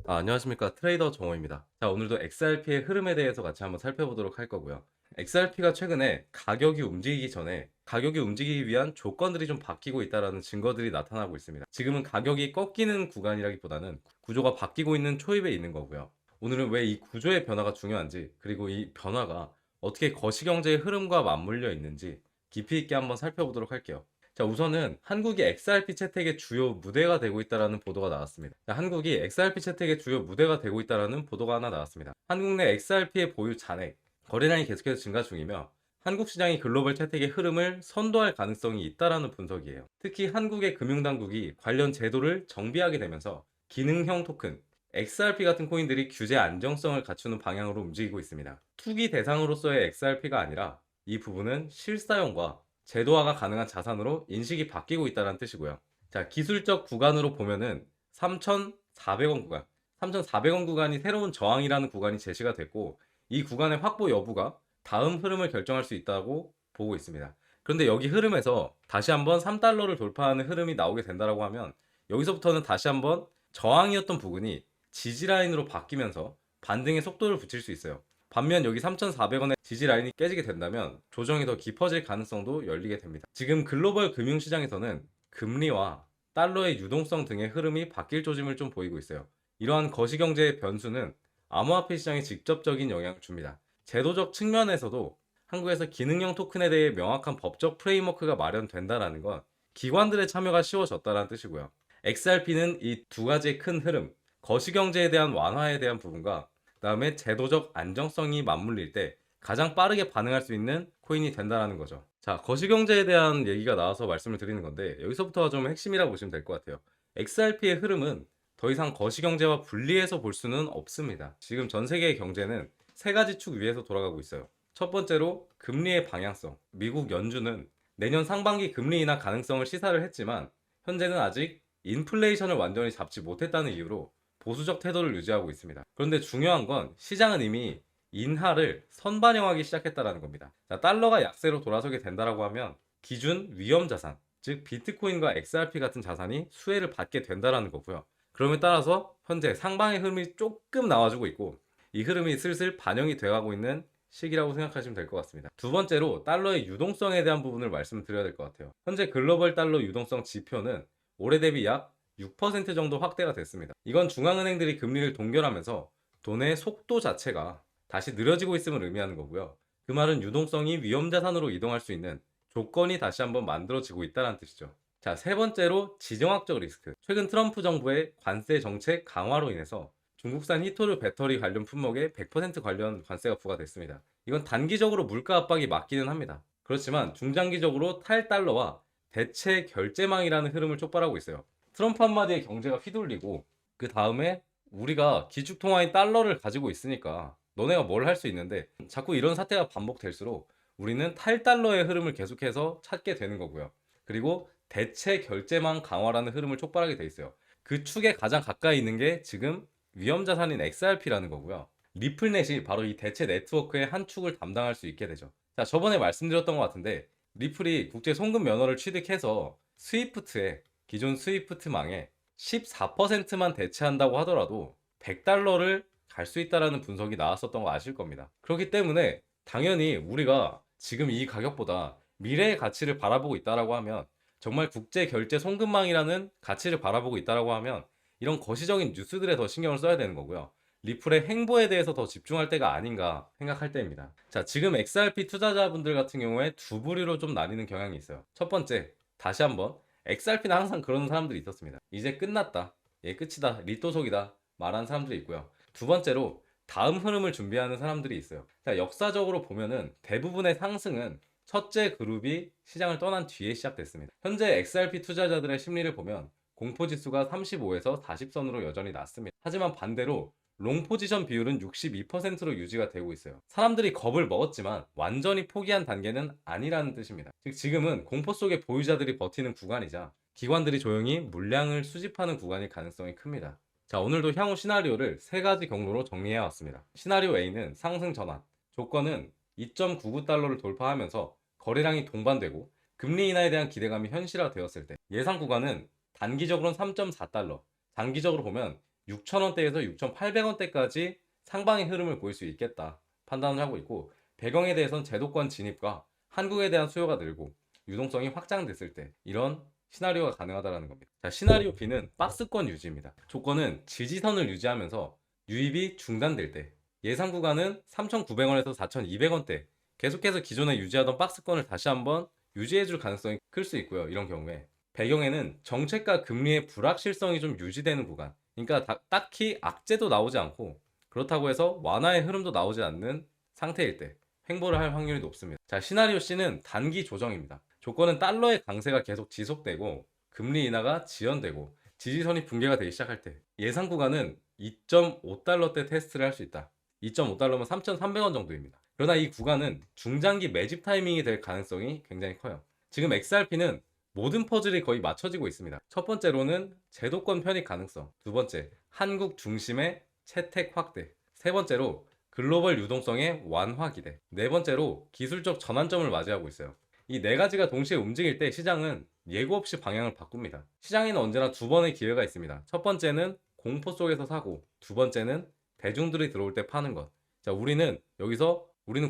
안녕하십니까. 트레이더 정호입니다. 자, 오늘도 XRP의 흐름에 대해서 같이 한번 살펴보도록 할 거고요. XRP가 최근에 가격이 움직이기 전에 가격이 움직이기 위한 조건들이 좀 바뀌고 있다는 증거들이 나타나고 있습니다. 지금은 가격이 꺾이는 구간이라기보다는 구조가 바뀌고 있는 초입에 있는 거고요. 오늘은 왜 이 구조의 변화가 중요한지, 그리고 이 변화가 어떻게 거시경제의 흐름과 맞물려 있는지 깊이 있게 한번 살펴보도록 할게요. 자, 우선은 한국이 XRP 채택의 주요 무대가 되고 있다는 보도가 나왔습니다. 자, 한국이 XRP 채택의 주요 무대가 되고 있다는 보도가 하나 나왔습니다. 한국 내 XRP의 보유 잔액, 거래량이 계속해서 증가 중이며 한국 시장이 글로벌 채택의 흐름을 선도할 가능성이 있다는 분석이에요. 특히 한국의 금융당국이 관련 제도를 정비하게 되면서 기능형 토큰, XRP 같은 코인들이 규제 안정성을 갖추는 방향으로 움직이고 있습니다. 투기 대상으로서의 XRP가 아니라 이 부분은 실사용과 제도화가 가능한 자산으로 인식이 바뀌고 있다는 뜻이고요. 자, 기술적 구간으로 보면은 3,400원 구간, 3,400원 구간이 새로운 저항이라는 구간이 제시가 됐고, 이 구간의 확보 여부가 다음 흐름을 결정할 수 있다고 보고 있습니다. 그런데 여기 흐름에서 다시 한번 3달러를 돌파하는 흐름이 나오게 된다고 하면, 여기서부터는 다시 한번 저항이었던 부분이 지지라인으로 바뀌면서 반등의 속도를 붙일 수 있어요. 반면 여기 3,400원의 지지 라인이 깨지게 된다면 조정이 더 깊어질 가능성도 열리게 됩니다. 지금 글로벌 금융시장에서는 금리와 달러의 유동성 등의 흐름이 바뀔 조짐을 좀 보이고 있어요. 이러한 거시경제의 변수는 암호화폐 시장에 직접적인 영향을 줍니다. 제도적 측면에서도 한국에서 기능형 토큰에 대해 명확한 법적 프레임워크가 마련된다는 건 기관들의 참여가 쉬워졌다는 뜻이고요. XRP는 이 두 가지의 큰 흐름, 거시경제에 대한 완화에 대한 부분과 그다음에 제도적 안정성이 맞물릴 때 가장 빠르게 반응할 수 있는 코인이 된다는 거죠. 자, 거시경제에 대한 얘기가 나와서 말씀을 드리는 건데 여기서부터가 좀 핵심이라고 보시면 될 것 같아요. XRP의 흐름은 더 이상 거시경제와 분리해서 볼 수는 없습니다. 지금 전 세계의 경제는 세 가지 축 위에서 돌아가고 있어요. 첫 번째로 금리의 방향성. 미국 연준은 내년 상반기 금리 인하 가능성을 시사를 했지만 현재는 아직 인플레이션을 완전히 잡지 못했다는 이유로 보수적 태도를 유지하고 있습니다. 그런데 중요한 건 시장은 이미 인하를 선반영하기 시작했다는 겁니다. 자, 달러가 약세로 돌아서게 된다라고 하면 기준 위험 자산, 즉 비트코인과 XRP 같은 자산이 수혜를 받게 된다라는 거고요. 그럼에 따라서 현재 상방의 흐름이 조금 나와주고 있고 이 흐름이 슬슬 반영이 돼가고 있는 시기라고 생각하시면 될 것 같습니다. 두 번째로 달러의 유동성에 대한 부분을 말씀드려야 될 것 같아요. 현재 글로벌 달러 유동성 지표는 올해 대비 약 6% 정도 확대가 됐습니다. 이건 중앙은행들이 금리를 동결하면서 돈의 속도 자체가 다시 느려지고 있음을 의미하는 거고요. 그 말은 유동성이 위험자산으로 이동할 수 있는 조건이 다시 한번 만들어지고 있다는 뜻이죠. 자, 세 번째로 지정학적 리스크. 최근 트럼프 정부의 관세 정책 강화로 인해서 중국산 히토류 배터리 관련 품목에 100% 관련 관세가 부과됐습니다. 이건 단기적으로 물가 압박이 맞기는 합니다. 그렇지만 중장기적으로 탈달러와 대체 결제망이라는 흐름을 촉발하고 있어요. 트럼프 한마디에 경제가 휘둘리고 그 다음에 우리가 기축통화인 달러를 가지고 있으니까 너네가 뭘 할 수 있는데 자꾸 이런 사태가 반복될수록 우리는 탈달러의 흐름을 계속해서 찾게 되는 거고요. 그리고 대체 결제망 강화라는 흐름을 촉발하게 돼 있어요. 그 축에 가장 가까이 있는 게 지금 위험자산인 XRP라는 거고요. 리플넷이 바로 이 대체 네트워크의 한 축을 담당할 수 있게 되죠. 자, 저번에 말씀드렸던 것 같은데 리플이 국제 송금 면허를 취득해서 스위프트에 기존 스위프트망에 14%만 대체한다고 하더라도 100달러를 갈 수 있다라는 분석이 나왔었던 거 아실 겁니다. 그렇기 때문에 당연히 우리가 지금 이 가격보다 미래의 가치를 바라보고 있다라고 하면 정말 국제 결제 송금망이라는 가치를 바라보고 있다라고 하면 이런 거시적인 뉴스들에 더 신경을 써야 되는 거고요. 리플의 행보에 대해서 더 집중할 때가 아닌가 생각할 때입니다. 자, 지금 XRP 투자자분들 같은 경우에 두 부류로 좀 나뉘는 경향이 있어요. 첫 번째, 다시 한번 XRP는 항상 그런 사람들이 있었습니다. 이제 끝났다. 얘 끝이다. 리또속이다. 말하는 사람들이 있고요. 두 번째로 다음 흐름을 준비하는 사람들이 있어요. 자, 역사적으로 보면은 대부분의 상승은 첫째 그룹이 시장을 떠난 뒤에 시작됐습니다. 현재 XRP 투자자들의 심리를 보면 공포지수가 35에서 40선으로 여전히 낮습니다. 하지만 반대로 롱 포지션 비율은 62%로 유지가 되고 있어요. 사람들이 겁을 먹었지만 완전히 포기한 단계는 아니라는 뜻입니다. 즉 지금은 공포 속의 보유자들이 버티는 구간이자 기관들이 조용히 물량을 수집하는 구간일 가능성이 큽니다. 자, 오늘도 향후 시나리오를 세 가지 경로로 정리해 왔습니다. 시나리오 A는 상승 전환, 조건은 2.99달러를 돌파하면서 거래량이 동반되고 금리 인하에 대한 기대감이 현실화되었을 때, 예상 구간은 단기적으로는 3.4달러, 장기적으로 보면 6,000원대에서 6,800원대까지 상방의 흐름을 보일 수 있겠다 판단을 하고 있고, 배경에 대해선 제도권 진입과 한국에 대한 수요가 늘고 유동성이 확장됐을 때 이런 시나리오가 가능하다는 겁니다. 자, 시나리오 B는 박스권 유지입니다. 조건은 지지선을 유지하면서 유입이 중단될 때, 예상 구간은 3,900원에서 4,200원대, 계속해서 기존에 유지하던 박스권을 다시 한번 유지해줄 가능성이 클 수 있고요. 이런 경우에 배경에는 정책과 금리의 불확실성이 좀 유지되는 구간, 그러니까 딱히 악재도 나오지 않고 그렇다고 해서 완화의 흐름도 나오지 않는 상태일 때 횡보를 할 확률이 높습니다. 자, 시나리오 C는 단기 조정입니다. 조건은 달러의 강세가 계속 지속되고 금리 인하가 지연되고 지지선이 붕괴가 되기 시작할 때, 예상 구간은 2.5달러대 테스트를 할 수 있다. 2.5달러면 3,300원 정도입니다. 그러나 이 구간은 중장기 매집 타이밍이 될 가능성이 굉장히 커요. 지금 XRP는 모든 퍼즐이 거의 맞춰지고 있습니다. 첫 번째로는 제도권 편입 가능성, 두 번째 한국 중심의 채택 확대, 세 번째로 글로벌 유동성의 완화 기대, 네 번째로 기술적 전환점을 맞이하고 있어요. 이 네 가지가 동시에 움직일 때 시장은 예고 없이 방향을 바꿉니다. 시장에는 언제나 두 번의 기회가 있습니다. 첫 번째는 공포 속에서 사고, 두 번째는 대중들이 들어올 때 파는 것. 자, 우리는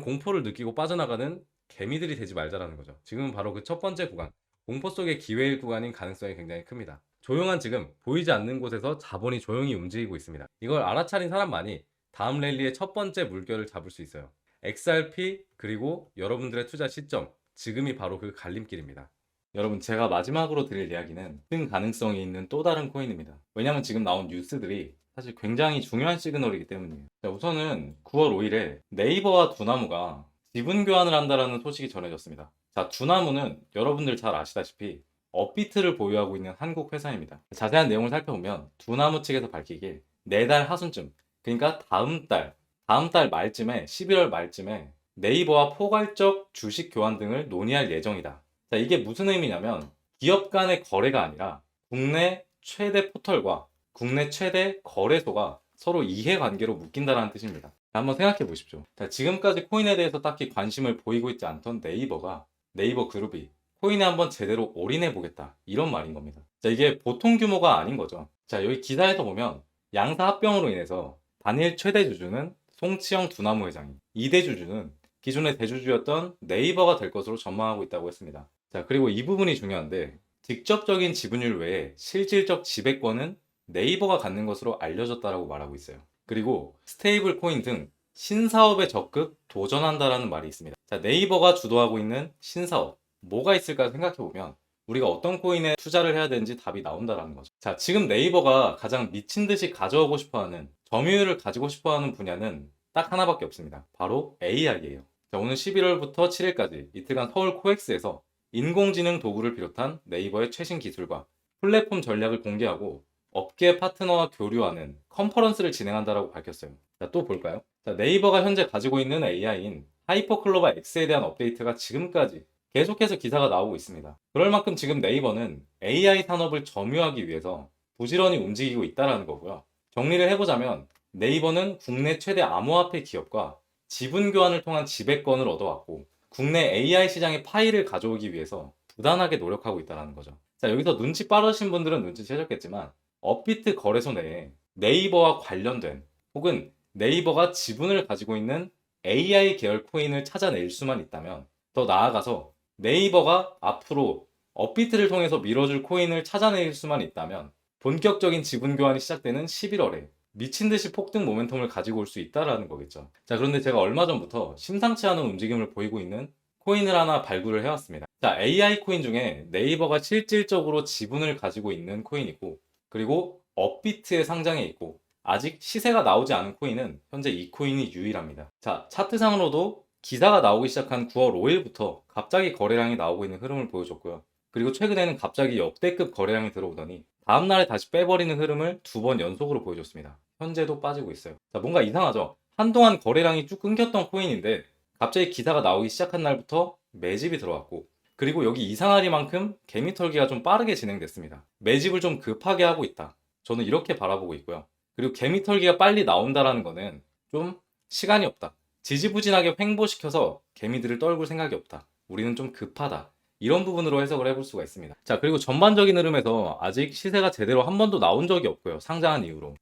공포를 느끼고 빠져나가는 개미들이 되지 말자라는 거죠. 지금은 바로 그 첫 번째 구간, 공포 속의 기회일 구간인 가능성이 굉장히 큽니다. 조용한 지금, 보이지 않는 곳에서 자본이 조용히 움직이고 있습니다. 이걸 알아차린 사람만이 다음 랠리의 첫 번째 물결을 잡을 수 있어요. XRP 그리고 여러분들의 투자 시점, 지금이 바로 그 갈림길입니다. 여러분, 제가 마지막으로 드릴 이야기는 큰 가능성이 있는 또 다른 코인입니다. 왜냐하면 지금 나온 뉴스들이 사실 굉장히 중요한 시그널이기 때문이에요. 자, 우선은 9월 5일에 네이버와 두나무가 지분 교환을 한다는 소식이 전해졌습니다. 자, 두나무는 여러분들 잘 아시다시피 업비트를 보유하고 있는 한국 회사입니다. 자세한 내용을 살펴보면 두나무 측에서 밝히길 내달 하순쯤, 그러니까 다음 달 말쯤에, 11월 말쯤에 네이버와 포괄적 주식 교환 등을 논의할 예정이다. 자, 이게 무슨 의미냐면 기업 간의 거래가 아니라 국내 최대 포털과 국내 최대 거래소가 서로 이해관계로 묶인다는 뜻입니다. 자, 한번 생각해 보십시오. 자, 지금까지 코인에 대해서 딱히 관심을 보이고 있지 않던 네이버 그룹이 코인에 한번 제대로 올인해 보겠다, 이런 말인 겁니다. 자, 이게 보통 규모가 아닌 거죠. 자, 여기 기사에서 보면 양사 합병으로 인해서 단일 최대 주주는 송치영 두나무 회장이, 2대 주주는 기존의 대주주였던 네이버가 될 것으로 전망하고 있다고 했습니다. 자, 그리고 이 부분이 중요한데, 직접적인 지분율 외에 실질적 지배권은 네이버가 갖는 것으로 알려졌다라고 말하고 있어요. 그리고 스테이블 코인 등 신사업에 적극 도전한다라는 말이 있습니다. 자, 네이버가 주도하고 있는 신사업, 뭐가 있을까 생각해보면 우리가 어떤 코인에 투자를 해야 되는지 답이 나온다라는 거죠. 자, 지금 네이버가 가장 미친 듯이 가져오고 싶어하는, 점유율을 가지고 싶어하는 분야는 딱 하나밖에 없습니다. 바로 AI예요. 자, 오늘 11월부터 7일까지 이틀간 서울 코엑스에서 인공지능 도구를 비롯한 네이버의 최신 기술과 플랫폼 전략을 공개하고 업계 파트너와 교류하는 컨퍼런스를 진행한다라고 밝혔어요. 자, 또 볼까요? 자, 네이버가 현재 가지고 있는 AI인 하이퍼클로바 X에 대한 업데이트가 지금까지 계속해서 기사가 나오고 있습니다. 그럴 만큼 지금 네이버는 AI 산업을 점유하기 위해서 부지런히 움직이고 있다는 거고요. 정리를 해보자면 네이버는 국내 최대 암호화폐 기업과 지분 교환을 통한 지배권을 얻어왔고 국내 AI 시장의 파이를 가져오기 위해서 부단하게 노력하고 있다는 거죠. 자, 여기서 눈치 빠르신 분들은 눈치채셨겠지만 업비트 거래소 내에 네이버와 관련된, 혹은 네이버가 지분을 가지고 있는 AI 계열 코인을 찾아낼 수만 있다면, 더 나아가서 네이버가 앞으로 업비트를 통해서 밀어줄 코인을 찾아낼 수만 있다면 본격적인 지분 교환이 시작되는 11월에 미친 듯이 폭등 모멘텀을 가지고 올 수 있다라는 거겠죠. 자, 그런데 제가 얼마 전부터 심상치 않은 움직임을 보이고 있는 코인을 하나 발굴을 해왔습니다. 자, AI 코인 중에 네이버가 실질적으로 지분을 가지고 있는 코인이고, 그리고 업비트에 상장해 있고 아직 시세가 나오지 않은 코인은 현재 이 코인이 유일합니다. 자, 차트상으로도 기사가 나오기 시작한 9월 5일부터 갑자기 거래량이 나오고 있는 흐름을 보여줬고요. 그리고 최근에는 갑자기 역대급 거래량이 들어오더니 다음날에 다시 빼버리는 흐름을 두 번 연속으로 보여줬습니다. 현재도 빠지고 있어요. 자, 뭔가 이상하죠? 한동안 거래량이 쭉 끊겼던 코인인데 갑자기 기사가 나오기 시작한 날부터 매집이 들어왔고, 그리고 여기 이상하리만큼 개미털기가 좀 빠르게 진행됐습니다. 매집을 좀 급하게 하고 있다, 저는 이렇게 바라보고 있고요. 그리고 개미털기가 빨리 나온다라는 거는 좀 시간이 없다, 지지부진하게 횡보시켜서 개미들을 떨굴 생각이 없다, 우리는 좀 급하다, 이런 부분으로 해석을 해볼 수가 있습니다. 자, 그리고 전반적인 흐름에서 아직 시세가 제대로 한 번도 나온 적이 없고요. 상장한 이후로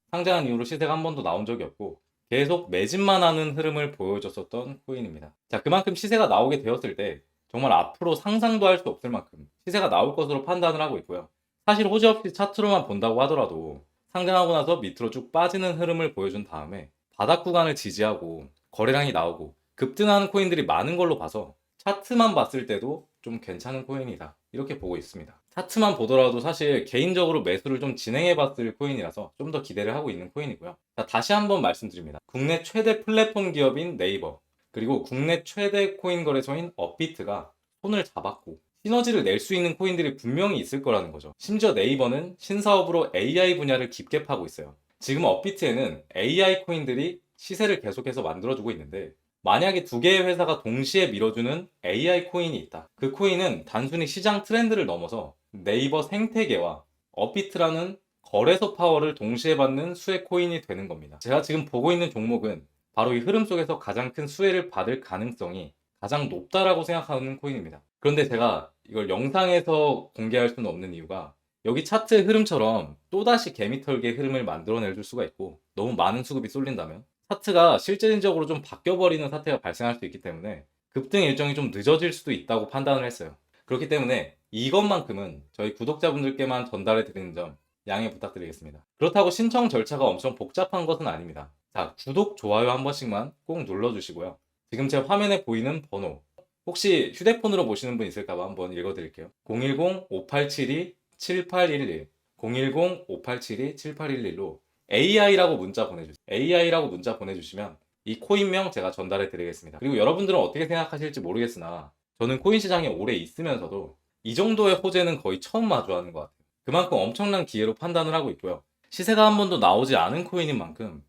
시세가 한 번도 나온 적이 없고 계속 매집만 하는 흐름을 보여줬었던 코인입니다. 자, 그만큼 시세가 나오게 되었을 때 정말 앞으로 상상도 할 수 없을 만큼 시세가 나올 것으로 판단을 하고 있고요. 사실 호재 없이 차트로만 본다고 하더라도 상장하고 나서 밑으로 쭉 빠지는 흐름을 보여준 다음에 바닥 구간을 지지하고 거래량이 나오고 급등하는 코인들이 많은 걸로 봐서 차트만 봤을 때도 좀 괜찮은 코인이다, 이렇게 보고 있습니다. 차트만 보더라도 사실 개인적으로 매수를 좀 진행해 봤을 코인이라서 좀 더 기대를 하고 있는 코인이고요. 자, 다시 한번 말씀드립니다. 국내 최대 플랫폼 기업인 네이버, 그리고 국내 최대 코인 거래소인 업비트가 손을 잡았고 시너지를 낼 수 있는 코인들이 분명히 있을 거라는 거죠. 심지어 네이버는 신사업으로 AI 분야를 깊게 파고 있어요. 지금 업비트에는 AI 코인들이 시세를 계속해서 만들어주고 있는데, 만약에 두 개의 회사가 동시에 밀어주는 AI 코인이 있다. 그 코인은 단순히 시장 트렌드를 넘어서 네이버 생태계와 업비트라는 거래소 파워를 동시에 받는 수혜 코인이 되는 겁니다. 제가 지금 보고 있는 종목은 바로 이 흐름 속에서 가장 큰 수혜를 받을 가능성이 가장 높다라고 생각하는 코인입니다. 그런데 제가 이걸 영상에서 공개할 수는 없는 이유가, 여기 차트의 흐름처럼 또다시 개미털기의 흐름을 만들어낼 수가 있고 너무 많은 수급이 쏠린다면 차트가 실질적으로 좀 바뀌어버리는 사태가 발생할 수 있기 때문에 급등 일정이 좀 늦어질 수도 있다고 판단을 했어요. 그렇기 때문에 이것만큼은 저희 구독자분들께만 전달해 드리는 점 양해 부탁드리겠습니다. 그렇다고 신청 절차가 엄청 복잡한 것은 아닙니다. 자, 구독, 좋아요 한 번씩만 꼭 눌러주시고요. 지금 제 화면에 보이는 번호, 혹시 휴대폰으로 보시는 분 있을까봐 한번 읽어드릴게요. 010-5872-7811, 010-5872-7811로 AI라고 문자 보내주세요. AI라고 문자 보내주시면 이 코인명 제가 전달해 드리겠습니다. 그리고 여러분들은 어떻게 생각하실지 모르겠으나 저는 코인 시장에 오래 있으면서도 이 정도의 호재는 거의 처음 마주하는 것 같아요. 그만큼 엄청난 기회로 판단을 하고 있고요. 시세가 한 번도 나오지 않은 코인인 만큼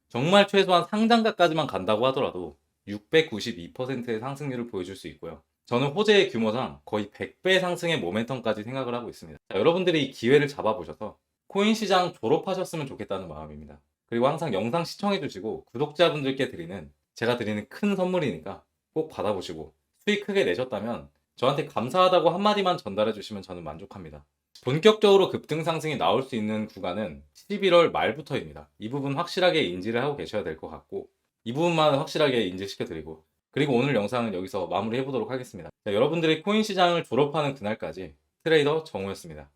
정말 최소한 상장가까지만 간다고 하더라도 692%의 상승률을 보여줄 수 있고요. 저는 호재의 규모상 거의 100배 상승의 모멘텀까지 생각을 하고 있습니다. 자, 여러분들이 이 기회를 잡아보셔서 코인 시장 졸업하셨으면 좋겠다는 마음입니다. 그리고 항상 영상 시청해주시고 구독자분들께 제가 드리는 큰 선물이니까 꼭 받아보시고 수익 크게 내셨다면 저한테 감사하다고 한마디만 전달해 주시면 저는 만족합니다. 본격적으로 급등 상승이 나올 수 있는 구간은 11월 말부터입니다. 이 부분 확실하게 인지를 하고 계셔야 될 것 같고, 이 부분만 확실하게 인지시켜 드리고, 그리고 오늘 영상은 여기서 마무리해 보도록 하겠습니다. 자, 여러분들이 코인 시장을 졸업하는 그날까지 트레이더 정우였습니다.